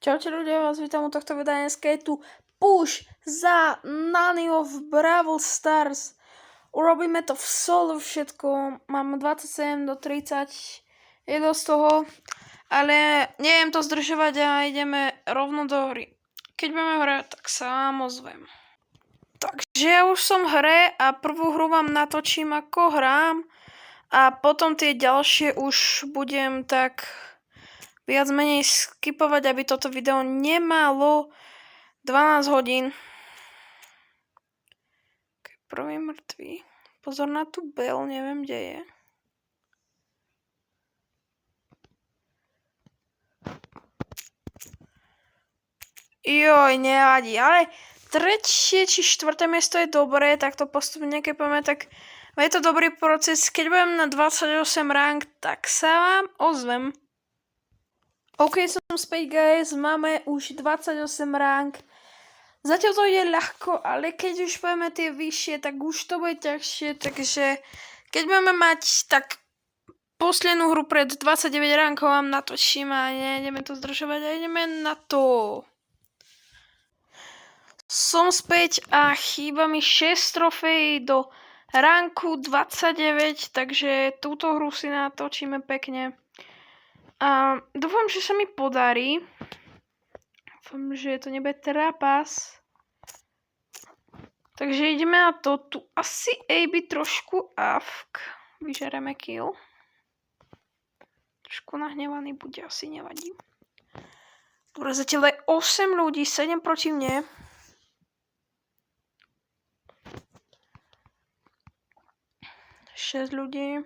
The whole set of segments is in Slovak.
Čaute ľudia, vás vítam u tohto videa. Dneska je tu push za Naniho v Brawl Stars. Urobíme to v solo všetko. Mám 27 do 30. Je dosť toho. Ale neviem to zdržovať a ideme rovno do hry. Keď budeme hrať, tak sa vám ozvem. Takže ja už som v hre a prvú hru vám natočím, ako hrám. A potom tie ďalšie už budem tak viac menej skipovať, aby toto video nemalo 12 hodín. Prvý mŕtvý. Pozor na tú Bell, neviem, kde je. Joj, nevadí, ale tretie či štvrté miesto je dobré, tak to postupne kepeme, tak je to dobrý proces. Keď budem na 28 rank, tak sa vám ozvem. OK, som späť, guys, máme už 28 rank. Zatiaľ to ide ľahko, ale keď už budeme tie vyššie, tak už to bude ťažšie, takže keď budeme mať tak poslednú hru pred 29 rankov vám natočím a nejdeme to zdržovať a ideme na to. Som späť a chýba mi 6 trofejí do ranku 29, takže túto hru si natočíme pekne. A dúfam, že sa mi podarí. Dúfam, že to nebude trapas. Takže ideme na to. Tu asi AB trošku avk. Vyžereme kill. Trošku nahnevaný bude, asi nevadí. Dobre, zatiaľ je 8 ľudí, 7 proti mne. Šesť ľudí.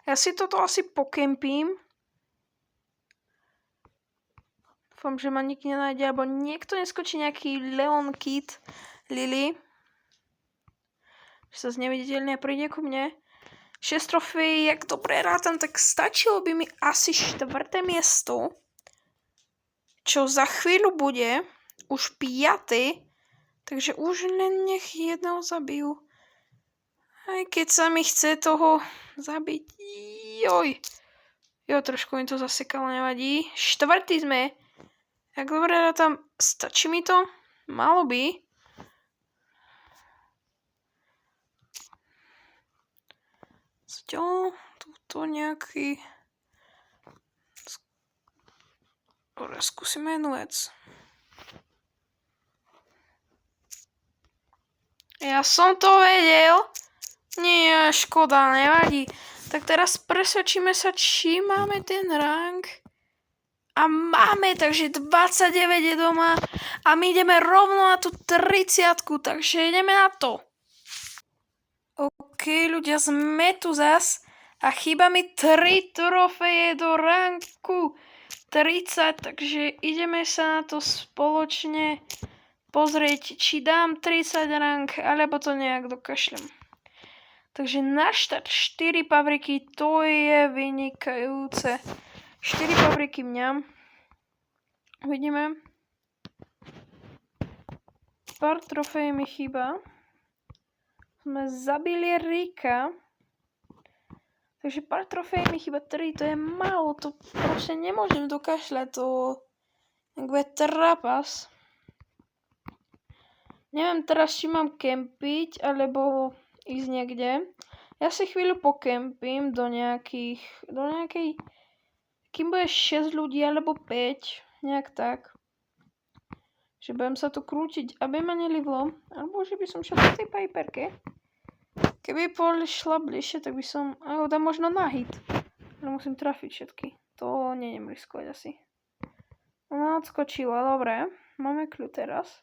Ja si toto asi pokempím. Dúfam, že ma nikto nenájde, alebo niekto neskočí nejaký Leon Kid Lily. Že sa zneviditeľne príde ku mne. 6 trofejí, jak dobre rátam, tak stačilo by mi asi 4. miesto. Čo za chvíľu bude už 5. Takže už len nech jedného zabijú. Aj keď sa mi chce toho zabiť. Joj. Jo, trošku mi to zasekalo, nevadí. 4. sme. Jak dobre rátam, stačí mi to? Malo by. Tuto nejaký... Dobre, skúsime jednu vec. Ja som to vedel. Nie, škoda, nevadí. Tak teraz presvedčíme sa, či máme ten rank. A máme, takže 29 je doma. A my ideme rovno na tú 30, takže ideme na to. OK, ľudia, sme tu zas. A chýba mi 3 trofeje do ranku 30, takže ideme sa na to spoločne pozrieť, či dám 30 rank, alebo to nejak dokašľam. Takže na štart 4 papriky, to je vynikajúce. 4 papriky mňa. Uvidíme. Pár trofejí mi chýba. Sme zabili Rika. Takže pár trofejí mi chýba 3, to je málo. To proste nemôžem dokašľať. To bude trapas. Neviem teraz, či mám kempiť, alebo ísť niekde. Ja si chvíľu pokempím do nejakej... Kým bude 6 ľudí, alebo 5, nejak tak. Že budem sa tu krútiť, aby ma nelivlo. Alebo že by som šla po tej Piperke. Keby šla bližšie, tak by som... dám možno na hit. Ale musím trafiť všetky. To neviem riskovať asi. Ona odskočila, dobre. Máme kľud teraz.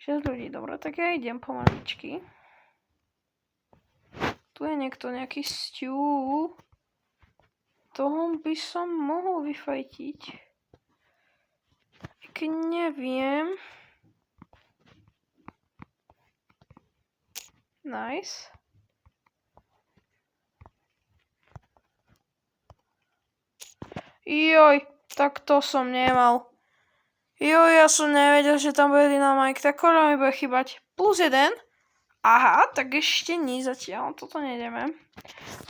6 ľudí, dobre, tak ja idem pomaličky. Tu je niekto, nejaký Stu. Toho by som mohol vyfajtiť. Keď neviem. Nice. Joj, tak to som nemal. Joj, ja som nevedel, že tam bude dynamite. Tak koľko mi bude chýbať? +1. Aha, tak ešte nie zatiaľ. Toto nejdeme.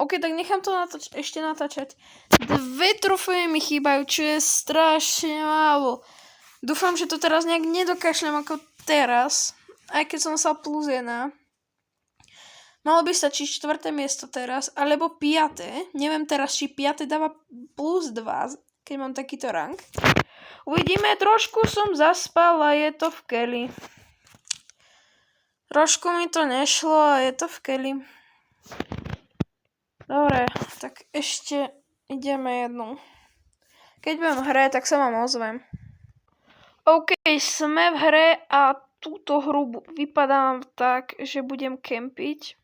OK, tak nechám to ešte natáčať. 2 trofeje mi chýbajú, čo je strašne málo. Dúfam, že to teraz nejak nedokašľam ako teraz. Aj keď som sa plus 1. Malo by stačiť 4. miesto teraz, alebo 5. Neviem teraz, či 5. dáva plus 2, keď mám takýto rank. Uvidíme, trošku som zaspal a je to v keli. Trošku mi to nešlo a je to v keli. Dobre, tak ešte ideme jednu. Keď budem v hre, tak sa vám ozvem. OK, sme v hre a túto hru vypadám tak, že budem kempiť.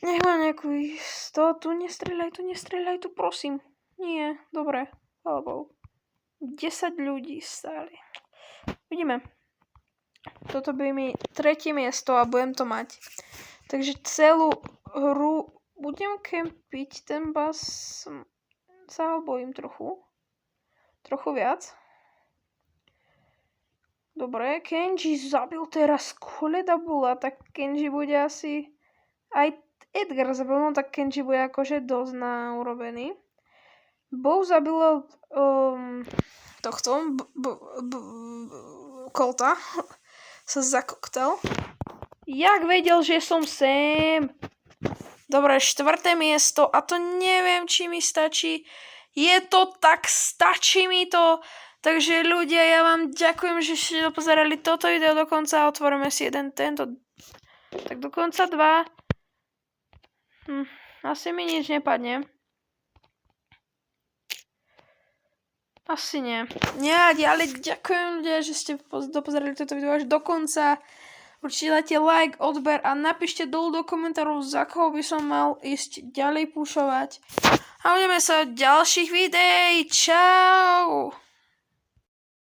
Nech mám nejakú istotu. Nestrieľaj tu, prosím. Nie, dobre. Alebo 10 ľudí stále. Vidíme. Toto bude mi 3. miesto a budem to mať. Takže celú hru budem kempiť. Ten bas sa ho bojím trochu. Trochu viac. Dobre, Kenji zabil teraz Koleda Bula, tak Kenji bude asi... Aj Edgar zabil, no tak Kenji bude akože dosť naurobený. Bow zabil tohto Colta. Sa zakoktal. Jak vedel, že som sem? Dobre, 4. miesto a to neviem, či mi stačí. Je to tak, stačí mi to. Takže ľudia, ja vám ďakujem, že ste dopozerali toto video do konca. Otvoríme si tento. Tak do konca 2. Asi mi nič nepadne. Asi nie. Ale ďakujem ľudia, že ste dopozerali toto video až do konca. Určite dajte like, odber a napíšte dolu do komentárov, za koho by som mal ísť ďalej pušovať. A budeme sa v ďalších videí. Čau!